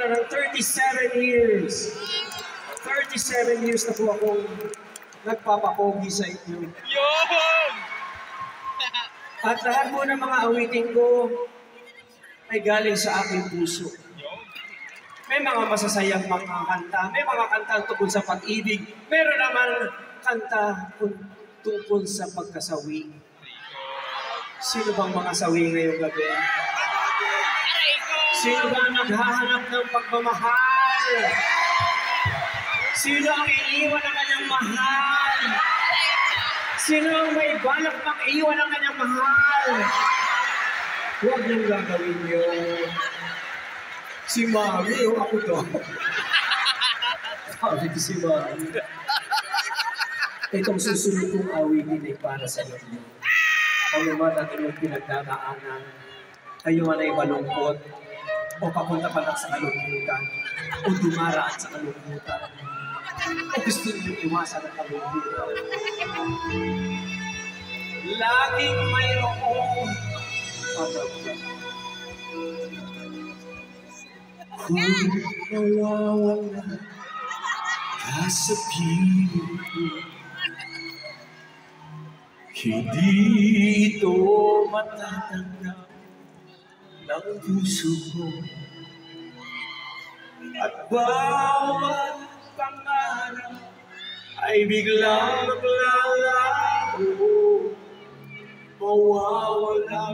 na ng 37 years. 37 years na po akong nagpapapogi sa inyo. Yun! At lahat po ng mga awitin ko ay galing sa aking puso. May mga masasayang mga kanta, may mga kanta tungkol sa pag-ibig, meron naman kanta tungkol sa pagkasawi. Sino bang mga sawi ngayong gabi? Sino ba naghahanap ng pagmamahal? Sino ang iiwan ng kanyang mahal? Sino ang may balak pang iiwan ng kanyang mahal? Huwag niyong gagawin yun. Si Mami o ako to? Sabi ko si Mami. Itong susunod kong awitin ay para sa inyo. Ano man ang inyong pinagdadaanan, kayo man ay malungkot, o papunta pa lang sa kalungkutan, o dumaraan sa kalungkutan, o gusto niyo iwasan ang kalungkutan. Laging mayroong pagkakulan. Kung nawawala ka sa piling ko, hindi ito matatanggap ng puso ko. At bawat pangarap ay biglang naglalaho, mawawala